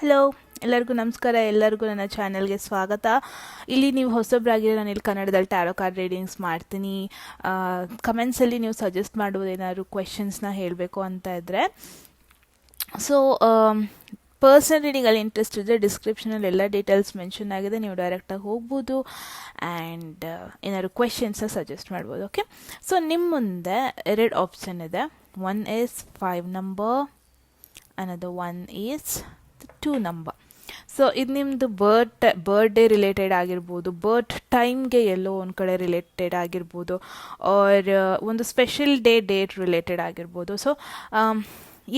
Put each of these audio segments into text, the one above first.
Hello, ಎಲ್ಲರಿಗೂ ನಮಸ್ಕಾರ. ಎಲ್ಲರಿಗೂ ನನ್ನ ಚಾನಲ್ಗೆ ಸ್ವಾಗತ. ಇಲ್ಲಿ ನೀವು ಹೊಸಬ್ರಾಗಿರೋ ನಾನು ಇಲ್ಲಿ ಕನ್ನಡದಲ್ಲಿ ಟ್ಯಾರೋ ಕಾರ್ಡ್ ರೀಡಿಂಗ್ಸ್ ಮಾಡ್ತೀನಿ. ಕಮೆಂಟ್ಸಲ್ಲಿ ನೀವು ಸಜೆಸ್ಟ್ ಮಾಡುವುದು ಏನಾದ್ರು ಕ್ವೆಶನ್ಸ್ನ ಹೇಳಬೇಕು ಅಂತ ಇದ್ದರೆ, ಸೊ ಪರ್ಸನಲ್ ರೀಡಿಂಗಲ್ಲಿ ಇಂಟ್ರೆಸ್ಟ್ ಇದ್ದರೆ ಡಿಸ್ಕ್ರಿಪ್ಷನಲ್ಲಿ ಎಲ್ಲ ಡೀಟೇಲ್ಸ್ ಮೆನ್ಷನ್ ಆಗಿದೆ, ನೀವು ಡೈರೆಕ್ಟಾಗಿ ಹೋಗ್ಬೋದು ಆ್ಯಂಡ್ ಏನಾದ್ರು ಕ್ವೆಶನ್ಸ್ನ ಸಜೆಸ್ಟ್ ಮಾಡ್ಬೋದು. ಓಕೆ, ಸೊ ನಿಮ್ಮ ಮುಂದೆ 2 ಆಪ್ಷನ್ ಇದೆ. One is 5 number, another one is 2 number. So ಇದು ನಿಮ್ಮದು ಬರ್ಡೇ ರಿಲೇಟೆಡ್ ಆಗಿರ್ಬೋದು, ಬರ್ತ್ ಟೈಮ್ಗೆ ಎಲ್ಲೋ ಒಂದು ಕಡೆ ರಿಲೇಟೆಡ್ ಆಗಿರ್ಬೋದು, ಆರ್ ಒಂದು ಸ್ಪೆಷಲ್ ಡೇಟ್ ರಿಲೇಟೆಡ್ ಆಗಿರ್ಬೋದು. ಸೊ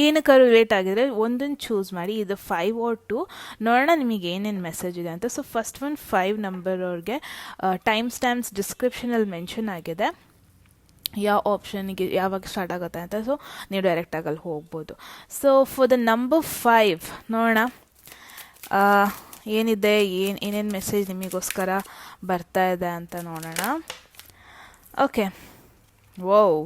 ಏನಕ್ಕಾದ್ರು ರಿಲೇಟ್ ಆಗಿದ್ರೆ ಒಂದನ್ನು ಚೂಸ್ ಮಾಡಿ, ಇದು 5 or 2, ನೋಡೋಣ ನಿಮಗೆ ಏನೇನು ಮೆಸೇಜ್ ಇದೆ ಅಂತ. ಸೊ ಫಸ್ಟ್ ಒಂದು 5 ನಂಬರ್ ಅವ್ರಿಗೆ ಟೈಮ್ ಸ್ಟ್ಯಾಂಪ್ಸ್ ಡಿಸ್ಕ್ರಿಪ್ಷನಲ್ಲಿ ಮೆನ್ಷನ್ ಆಗಿದೆ, ಯಾವ ಆಪ್ಷನ್ಗೆ ಯಾವಾಗ ಸ್ಟಾರ್ಟ್ ಆಗುತ್ತೆ ಅಂತ. ಸೊ ನೀವು ಡೈರೆಕ್ಟಾಗಿ ಅಲ್ಲಿ ಹೋಗ್ಬೋದು. ಸೊ ಫಾರ್ ದ ನಂಬರ್ 5 ನೋಡೋಣ ಏನಿದೆ, ಏನೇನು ಮೆಸೇಜ್ ನಿಮಗೋಸ್ಕರ ಬರ್ತಾ ಇದೆ ಅಂತ ನೋಡೋಣ. Okay, wow,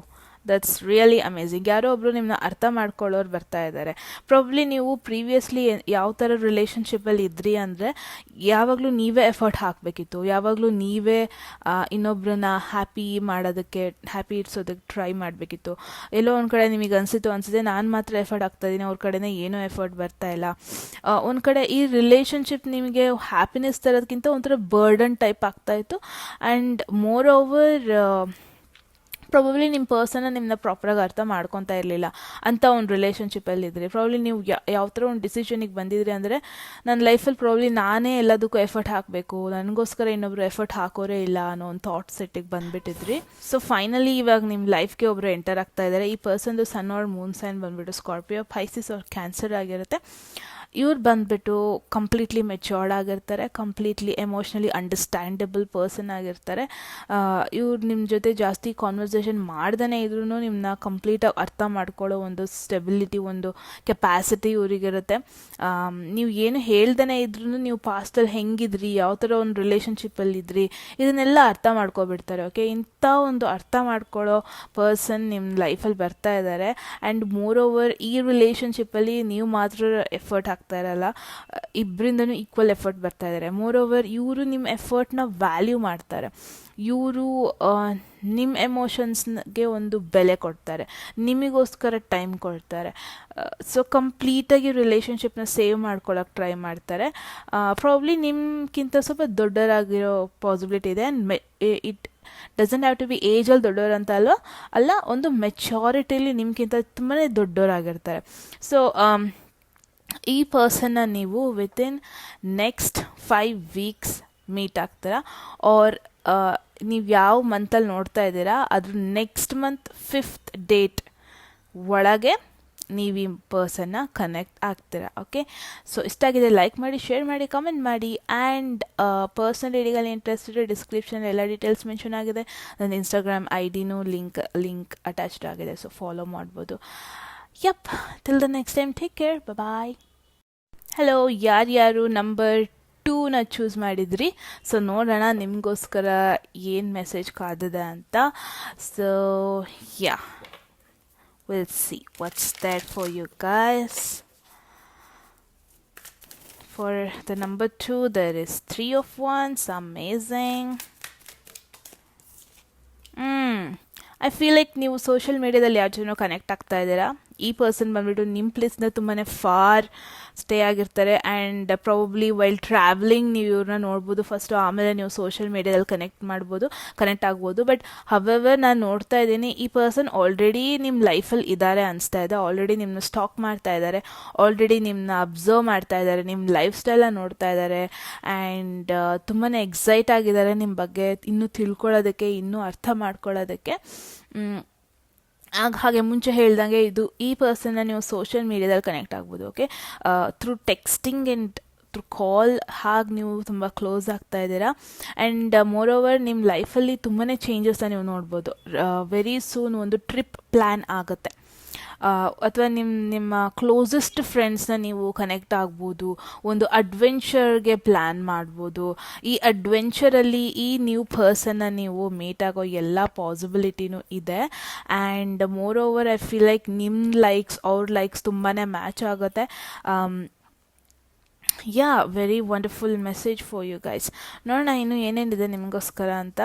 that's really amazing. ಯಾರೋ ಒಬ್ಬರು ನಿಮ್ಮನ್ನ ಅರ್ಥ ಮಾಡ್ಕೊಳ್ಳೋರು ಬರ್ತಾ ಇದ್ದಾರೆ. ಪ್ರಾಬ್ಲಿ ನೀವು ಪ್ರೀವಿಯಸ್ಲಿ ಯಾವ ಥರ ರಿಲೇಷನ್ಶಿಪ್ಪಲ್ಲಿ ಇದ್ರಿ ಅಂದರೆ ಯಾವಾಗಲೂ ನೀವೇ ಎಫರ್ಟ್ ಹಾಕಬೇಕಿತ್ತು, ಯಾವಾಗಲೂ ನೀವೇ ಇನ್ನೊಬ್ಬರನ್ನ ಹ್ಯಾಪಿ ಇಡ್ಸೋದಕ್ಕೆ ಟ್ರೈ ಮಾಡಬೇಕಿತ್ತು. ಎಲ್ಲೋ ಒಂದು ಕಡೆ ನಿಮಗೆ ಅನಿಸುತ್ತೆ ನಾನು ಮಾತ್ರ ಎಫರ್ಟ್ ಹಾಕ್ತಾಯಿದ್ದೀನಿ, ಅವ್ರ ಕಡೆನೇ ಏನೂ ಎಫರ್ಟ್ ಬರ್ತಾ ಇಲ್ಲ. ಒಂದು ಕಡೆ ಈ ರಿಲೇಷನ್ಶಿಪ್ ನಿಮಗೆ ಹ್ಯಾಪಿನೆಸ್ ತರೋದಕ್ಕಿಂತ ಒಂಥರ ಬರ್ಡನ್ ಟೈಪ್ ಆಗ್ತಾಯಿತ್ತು. ಆ್ಯಂಡ್ ಮೋರ್ ಓವರ್ ಪ್ರಾಬಬ್ಲಿ ನಿಮ್ಮ ಪರ್ಸನ್ನ ನಿಮ್ಮನ್ನ ಪ್ರಾಪರಾಗಿ ಅರ್ಥ ಮಾಡ್ಕೊತಾ ಇರಲಿಲ್ಲ ಅಂತ ಒಂದು ರಿಲೇಷನ್ಶಿಪ್ಪಲ್ಲಿ ಇದ್ರಿ. ಪ್ರಾಬ್ಲಿ ನೀವು ಯಾವ ಥರ ಒಂದು ಡಿಸಿಷನಿಗೆ ಬಂದಿದ್ರಿ ಅಂದರೆ, ನನ್ನ ಲೈಫಲ್ಲಿ ಪ್ರಾಬ್ಲಿ ನಾನೇ ಎಲ್ಲದಕ್ಕೂ ಎಫರ್ಟ್ ಹಾಕಬೇಕು, ನನಗೋಸ್ಕರ ಇನ್ನೊಬ್ರು ಎಫರ್ಟ್ ಹಾಕೋರೇ ಇಲ್ಲ ಅನ್ನೋ ಒಂದು ಥಾಟ್ ಸೆಟ್ಟಿಗೆ ಬಂದುಬಿಟ್ಟಿದ್ರಿ. ಸೊ ಫೈನಲಿ ಇವಾಗ ನಿಮ್ಮ ಲೈಫ್ಗೆ ಒಬ್ಬರು ಎಂಟರ್ ಆಗ್ತಾ ಇದ್ದಾರೆ. ಈ ಪರ್ಸನ್ದು ಸನ್ ಆರ್ ಮೂನ್ ಸೈನ್ ಬಂದುಬಿಟ್ಟು ಸ್ಕಾರ್ಪಿಯೋ, ಪೈಸಿಸ್ ಆರ್ ಕ್ಯಾನ್ಸರ್ ಆಗಿರುತ್ತೆ. ಇವ್ರು ಬಂದುಬಿಟ್ಟು ಕಂಪ್ಲೀಟ್ಲಿ ಮೆಚ್ಯೂರ್ಡ್ ಆಗಿರ್ತಾರೆ, ಕಂಪ್ಲೀಟ್ಲಿ ಎಮೋಷ್ನಲಿ ಅಂಡರ್ಸ್ಟ್ಯಾಂಡಬಲ್ ಪರ್ಸನ್ ಆಗಿರ್ತಾರೆ. ಇವ್ರು ನಿಮ್ಮ ಜೊತೆ ಜಾಸ್ತಿ ಕಾನ್ವರ್ಸೇಷನ್ ಮಾಡ್ದೇ ಇದ್ರೂ ನಿಮ್ಮನ್ನ ಕಂಪ್ಲೀಟಾಗಿ ಅರ್ಥ ಮಾಡ್ಕೊಳ್ಳೋ ಒಂದು ಸ್ಟೆಬಿಲಿಟಿ, ಒಂದು ಕೆಪಾಸಿಟಿ ಇವ್ರಿಗಿರುತ್ತೆ. ನೀವು ಏನು ಹೇಳ್ದೇ ಇದ್ರೂ ನೀವು ಪಾಸ್ಟಲ್ಲಿ ಹೆಂಗಿದ್ರಿ, ಯಾವ ಥರ ಒಂದು ರಿಲೇಷನ್ಶಿಪ್ಪಲ್ಲಿದ್ರಿ, ಇದನ್ನೆಲ್ಲ ಅರ್ಥ ಮಾಡ್ಕೊಬಿಡ್ತಾರೆ. ಓಕೆ, ಇಂಥ ಒಂದು ಅರ್ಥ ಮಾಡ್ಕೊಳ್ಳೋ ಪರ್ಸನ್ ನಿಮ್ಮ ಲೈಫಲ್ಲಿ ಬರ್ತಾ ಇದ್ದಾರೆ. ಆ್ಯಂಡ್ ಮೋರ್ ಓವರ್ ಈ ರಿಲೇಷನ್ಶಿಪ್ಪಲ್ಲಿ ನೀವು ಮಾತ್ರ ಎಫರ್ಟ್ ಹಾಕ್ತಾ ಇರಲ್ಲ, ಇಬ್ಬರಿಂದನೂ ಈಕ್ವಲ್ ಎಫರ್ಟ್ ಬರ್ತಾ ಇದ್ದಾರೆ. ಮೋರ್ ಓವರ್ ಇವರು ನಿಮ್ಮ ಎಫರ್ಟ್ನ ವ್ಯಾಲ್ಯೂ ಮಾಡ್ತಾರೆ, ಇವರು ನಿಮ್ಮ ಎಮೋಷನ್ಸ್ಗೆ ಒಂದು ಬೆಲೆ ಕೊಡ್ತಾರೆ, ನಿಮಗೋಸ್ಕರ ಟೈಮ್ ಕೊಡ್ತಾರೆ. ಸೊ ಕಂಪ್ಲೀಟಾಗಿ ರಿಲೇಷನ್ಶಿಪ್ನ ಸೇವ್ ಮಾಡ್ಕೊಳ್ಳೋಕೆ ಟ್ರೈ ಮಾಡ್ತಾರೆ. ಪ್ರಾಬ್ಲಿ ನಿಮ್ಗಿಂತ ಸ್ವಲ್ಪ ದೊಡ್ಡರಾಗಿರೋ ಪಾಸಿಬಿಲಿಟಿ ಇದೆ. It doesn't have to be ಏಜಲ್ಲಿ ದೊಡ್ಡವರು ಅಂತ ಅಲ್ಲ, ಒಂದು ಮೆಚ್ಯೂರಿಟಿಲಿ ನಿಮ್ಗಿಂತ ತುಂಬಾ ದೊಡ್ಡವರಾಗಿರ್ತಾರೆ. ಸೊ ಈ ಪರ್ಸನ್ನ ನೀವು ವಿತಿನ್ ನೆಕ್ಸ್ಟ್ 5 ವೀಕ್ಸ್ ಮೀಟ್ ಆಗ್ತೀರಾ, ಆರ್ ನೀವು ಯಾವ ಮಂತಲ್ಲಿ ನೋಡ್ತಾ ಇದ್ದೀರಾ ಅದ್ರ ನೆಕ್ಸ್ಟ್ ಮಂತ್ 5th ಡೇಟ್ ಒಳಗೆ ನೀವು ಈ ಪರ್ಸನ್ನ ಕನೆಕ್ಟ್ ಆಗ್ತೀರಾ. ಓಕೆ, ಸೊ ಇಷ್ಟಾಗಿದೆ, ಲೈಕ್ ಮಾಡಿ, ಶೇರ್ ಮಾಡಿ, ಕಮೆಂಟ್ ಮಾಡಿ. ಆ್ಯಂಡ್ ಪರ್ಸನಲ್ ರೀಡಿಂಗಲ್ಲಿ ಇಂಟ್ರೆಸ್ಟ್ ಇದ್ದರೆ ಡಿಸ್ಕ್ರಿಪ್ಷನ್ ಎಲ್ಲ ಡೀಟೇಲ್ಸ್ ಮೆನ್ಷನ್ ಆಗಿದೆ. ನನ್ನ ಇನ್ಸ್ಟಾಗ್ರಾಮ್ ID-ನೂ ಲಿಂಕ್ ಅಟ್ಯಾಚ್ಡ್ ಆಗಿದೆ, ಸೊ ಫಾಲೋ ಮಾಡ್ಬೋದು. Yup, till the next time, take care, bye. Hello, ಯಾರ್ಯಾರು ನಂಬರ್ 2ನ ಚೂಸ್ ಮಾಡಿದ್ರಿ? ಸೊ ನೋಡೋಣ ನಿಮಗೋಸ್ಕರ ಏನು ಮೆಸೇಜ್ ಕಾದಿದೆ ಅಂತ. So yeah, we'll see what's there for you guys. For the number 2 there is 3 of Wands. Amazing. I feel like ನೀವು social ಮೀಡಿಯಾದಲ್ಲಿ ಯಾವ ಜನ ಕನೆಕ್ಟ್ ಆಗ್ತಾ ಇದ್ದೀರಾ. ಈ ಪರ್ಸನ್ ಬಂದ್ಬಿಟ್ಟು ನಿಮ್ಮ ಪ್ಲೇಸ್ನ ತುಂಬಾ ಫಾರ್ ಸ್ಟೇ ಆಗಿರ್ತಾರೆ. ಆ್ಯಂಡ್ ಪ್ರಾಬಬ್ಲಿ ವೈಲ್ ಟ್ರಾವೆಲಿಂಗ್ ನೀವು ಇವ್ರನ್ನ ನೋಡ್ಬೋದು ಫಸ್ಟು, ಆಮೇಲೆ ನೀವು ಸೋಷಿಯಲ್ ಮೀಡಿಯಾದಲ್ಲಿ ಕನೆಕ್ಟ್ ಆಗ್ಬೋದು. ಬಟ್ ಹವೆವರ್ ನಾನು ನೋಡ್ತಾ ಇದ್ದೀನಿ, ಈ ಪರ್ಸನ್ ಆಲ್ರೆಡಿ ನಿಮ್ಮ ಲೈಫಲ್ಲಿ ಇದ್ದಾರೆ ಅನಿಸ್ತಾ ಇದೆ. ಆಲ್ರೆಡಿ ನಿಮ್ಮನ್ನ ಸ್ಟಾಕ್ ಮಾಡ್ತಾ ಇದ್ದಾರೆ, ಆಲ್ರೆಡಿ ನಿಮ್ಮನ್ನ ಅಬ್ಸರ್ವ್ ಮಾಡ್ತಾ ಇದ್ದಾರೆ, ನಿಮ್ಮ ಲೈಫ್ ಸ್ಟೈಲನ್ನ ನೋಡ್ತಾ ಇದ್ದಾರೆ. ಆ್ಯಂಡ್ ತುಂಬಾ ಎಕ್ಸೈಟ್ ಆಗಿದ್ದಾರೆ ನಿಮ್ಮ ಬಗ್ಗೆ ಇನ್ನೂ ತಿಳ್ಕೊಳ್ಳೋದಕ್ಕೆ, ಇನ್ನೂ ಅರ್ಥ ಮಾಡ್ಕೊಳ್ಳೋದಕ್ಕೆ. ಹಾಗೆ ಮುಂಚೆ ಹೇಳ್ದಂಗೆ ಈ ಪರ್ಸನ್ನ ನೀವು ಸೋಷಿಯಲ್ ಮೀಡಿಯಾದಲ್ಲಿ ಕನೆಕ್ಟ್ ಆಗ್ಬೋದು. Okay, through texting and through call ಹಾಗೆ ನೀವು ತುಂಬ ಕ್ಲೋಸ್ ಆಗ್ತಾ ಇದ್ದೀರಾ. ಆ್ಯಂಡ್ ಮೋರ್ ಓವರ್ ನಿಮ್ಮ ಲೈಫಲ್ಲಿ ತುಂಬಾ ಚೇಂಜಸ್ನ ನೀವು ನೋಡ್ಬೋದು. ವೆರಿ ಸೂನ್ ಒಂದು ಟ್ರಿಪ್ ಪ್ಲ್ಯಾನ್ ಆಗುತ್ತೆ, ಅಥವಾ ನಿಮ್ಮ ಕ್ಲೋಸೆಸ್ಟ್ ಫ್ರೆಂಡ್ಸ್ನ ನೀವು ಕನೆಕ್ಟ್ ಆಗ್ಬೋದು, ಒಂದು ಅಡ್ವೆಂಚರ್ಗೆ ಪ್ಲ್ಯಾನ್ ಮಾಡ್ಬೋದು. ಈ ಅಡ್ವೆಂಚರಲ್ಲಿ ಈ ನ್ಯೂ ಪರ್ಸನ್ನ ನೀವು ಮೀಟ್ ಆಗೋ ಎಲ್ಲ ಪಾಸಿಬಿಲಿಟಿನೂ ಇದೆ. And moreover I feel like ನಿಮ್ಮ ಲೈಕ್ಸ್ ಅವ್ರ ಲೈಕ್ಸ್ ತುಂಬಾ ಮ್ಯಾಚ್ ಆಗುತ್ತೆ. Yeah, very wonderful message for you guys. ನೋಡೋಣ ಇನ್ನು ಏನೇನಿದೆ ನಿಮಗೋಸ್ಕರ ಅಂತ.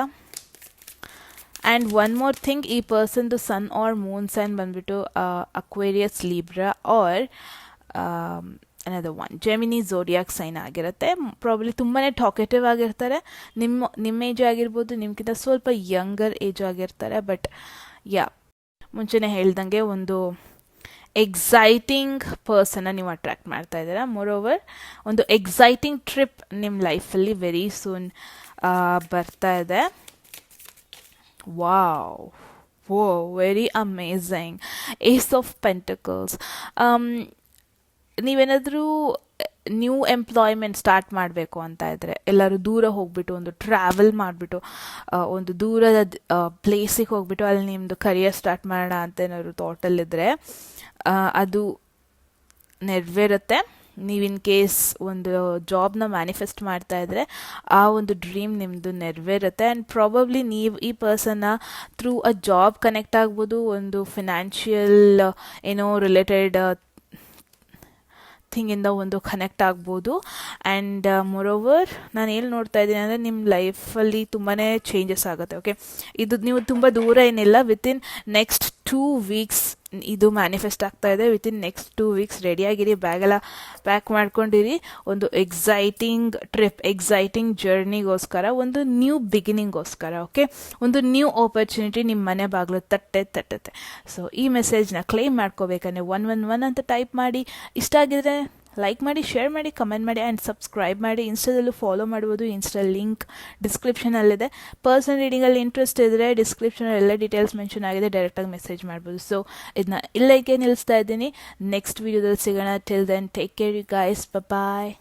ಆ್ಯಂಡ್ ಒನ್ ಮೋರ್ ಥಿಂಗ್, ಈ ಪರ್ಸನ್ದು ಸನ್ ಆರ್ ಮೂನ್ ಸೈನ್ ಬಂದ್ಬಿಟ್ಟು Aquarius, Libra or another one Gemini zodiac sign ಆಗಿರುತ್ತೆ. ಪ್ರಾಬ್ಲಿ ತುಂಬಾ ಟಾಕೆಟಿವ್ ಆಗಿರ್ತಾರೆ. ನಿಮ್ಮ ಏಜ್ ಆಗಿರ್ಬೋದು, ನಿಮ್ಗಿಂತ ಸ್ವಲ್ಪ ಯಂಗರ್ ಏಜ್ ಆಗಿರ್ತಾರೆ. ಬಟ್ ಯಾ, ಮುಂಚೆನೇ ಹೇಳ್ದಂಗೆ ಒಂದು ಎಕ್ಸೈಟಿಂಗ್ ಪರ್ಸನ್ನ ನೀವು ಅಟ್ರ್ಯಾಕ್ಟ್ ಮಾಡ್ತಾ ಇದ್ದೀರಾ. ಮೋರೋವರ್ ಒಂದು ಎಕ್ಸೈಟಿಂಗ್ ಟ್ರಿಪ್ ನಿಮ್ಮ ಲೈಫಲ್ಲಿ ವೆರಿ ಸೂನ್ ಬರ್ತಾ ಇದೆ. Wow, woah, very amazing. Ace of pentacles. ನೀವೇನಾದರೂ ನ್ಯೂ ಎಂಪ್ಲಾಯ್ಮೆಂಟ್ ಸ್ಟಾರ್ಟ್ ಮಾಡಬೇಕು ಅಂತ ಇದ್ದರೆ, ಎಲ್ಲರೂ ದೂರ ಹೋಗ್ಬಿಟ್ಟು ಒಂದು ಟ್ರಾವೆಲ್ ಮಾಡಿಬಿಟ್ಟು ಒಂದು ದೂರದ ಪ್ಲೇಸಿಗೆ ಹೋಗ್ಬಿಟ್ಟು ಅಲ್ಲಿ ನಿಮ್ಮದು ಕರಿಯರ್ ಸ್ಟಾರ್ಟ್ ಮಾಡೋಣ ಅಂತ ಏನಾದ್ರು ಥಾಟಲ್ಲಿದ್ದರೆ ಅದು ನೆರವೇರುತ್ತೆ. ನೀವು ಇನ್ ಕೇಸ್ ಒಂದು ಜಾಬ್ನ ಮ್ಯಾನಿಫೆಸ್ಟ್ ಮಾಡ್ತಾ ಇದ್ದರೆ ಆ ಒಂದು ಡ್ರೀಮ್ ನಿಮ್ಮದು ನೆರವೇರುತ್ತೆ. ಆ್ಯಂಡ್ ಪ್ರಾಬಬ್ಲಿ ನೀವು ಈ ಪರ್ಸನ್ನ ಥ್ರೂ ಅ ಜಾಬ್ ಕನೆಕ್ಟ್ ಆಗ್ಬೋದು, ಒಂದು ಫಿನಾನ್ಷಿಯಲ್ ಏನೋ ರಿಲೇಟೆಡ್ ಥಿಂಗಿಂದ ಒಂದು ಕನೆಕ್ಟ್ ಆಗ್ಬೋದು. ಆ್ಯಂಡ್ ಮೊರೋವರ್ ನಾನು ಏನು ನೋಡ್ತಾ ಇದ್ದೀನಿ ಅಂದರೆ ನಿಮ್ಮ ಲೈಫಲ್ಲಿ ತುಂಬಾ ಚೇಂಜಸ್ ಆಗುತ್ತೆ. ಓಕೆ, ಇದು ನೀವು ತುಂಬ ದೂರ ಏನಿಲ್ಲ, ವಿತಿನ್ ನೆಕ್ಸ್ಟ್ 2 ವೀಕ್ಸ್ ಇದು ಮ್ಯಾನಿಫೆಸ್ಟ್ ಆಗ್ತಾ ಇದೆ. ವಿತಿನ್ ನೆಕ್ಸ್ಟ್ 2 ವೀಕ್ಸ್ ರೆಡಿಯಾಗಿರಿ, ಬ್ಯಾಗೆಲ್ಲ ಪ್ಯಾಕ್ ಮಾಡ್ಕೊಂಡಿರಿ. ಒಂದು ಎಕ್ಸೈಟಿಂಗ್ ಟ್ರಿಪ್, ಎಕ್ಸೈಟಿಂಗ್ ಜರ್ನಿಗೋಸ್ಕರ, ಒಂದು ನ್ಯೂ ಬಿಗಿನಿಂಗೋಸ್ಕರ. ಓಕೆ, ಒಂದು ನ್ಯೂ ಆಪರ್ಚುನಿಟಿ ನಿಮ್ಮ ಮನೆ ಬಾಗಿಲು ತಟ್ಟುತ್ತೆ. ಸೊ ಈ ಮೆಸೇಜ್ನ ಕ್ಲೇಮ್ ಮಾಡ್ಕೋಬೇಕಂದ್ರೆ 111 ಅಂತ ಟೈಪ್ ಮಾಡಿ. ಇಷ್ಟ ಆಗಿದ್ರೆ ಲೈಕ್ ಮಾಡಿ, ಶೇರ್ ಮಾಡಿ, ಕಮೆಂಟ್ ಮಾಡಿ ಆ್ಯಂಡ್ ಸಬ್ಸ್ಕ್ರೈಬ್ ಮಾಡಿ. ಇನ್ಸ್ಟಾದಲ್ಲೂ ಫಾಲೋ ಮಾಡ್ಬೋದು. ಇನ್ಸ್ಟಾ ಲಿಂಕ್ ಡಿಸ್ಕ್ರಿಪ್ಷನಲ್ಲಿದೆ. ಪರ್ಸನಲ್ ರೀಡಿಂಗಲ್ಲಿ ಇಂಟ್ರೆಸ್ಟ್ ಇದ್ದರೆ ಡಿಸ್ಕ್ರಿಪ್ಷನಲ್ಲಿ ಎಲ್ಲ ಡೀಟೇಲ್ಸ್ ಮೆನ್ಷನ್ ಆಗಿದೆ, ಡೈರೆಕ್ಟಾಗಿ ಮೆಸೇಜ್ ಮಾಡ್ಬೋದು. ಸೊ ಇದನ್ನ ಇಲ್ಲೇ ನಿಲ್ಲಿಸ್ತಾ ಇದ್ದೀನಿ. ನೆಕ್ಸ್ಟ್ ವೀಡಿಯೋದಲ್ಲಿ ಸಿಗೋಣ. Till then take care you guys, bye.